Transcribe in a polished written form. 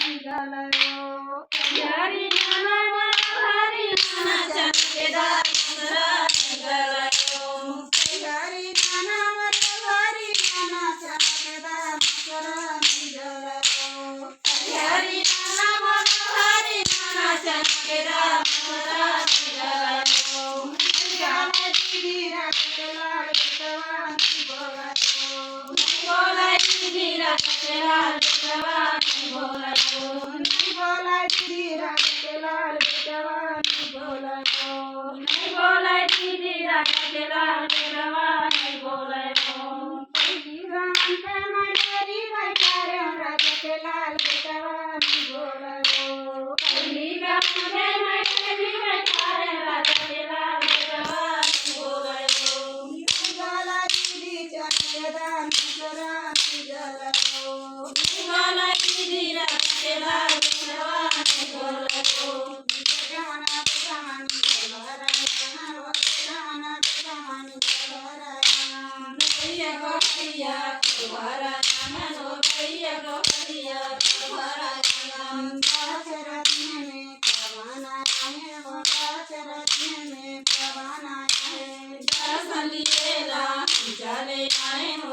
निघालायो हरी नाना हरी नानाचा केदार निघालायो हरी नाना हरी नानाचा केदार निघालायो हरी नाना हरी नानाचा केदार निघालायो लाल बोलायची राजाचे लाल बेटवानी बोलायो नाही बोलायची राजाचे लाल बेटवानी बोलायो नाही बोलायची राजाचे लाल बेटवानी बोलायो पहिली गाणं माझी बायकारे राजाचे लाल बेटवानी बोलायो पहिली गाणं माझी बायकारे राजाचे लाल बेटवानी बोलायो बोलायची जगदान चले आए हो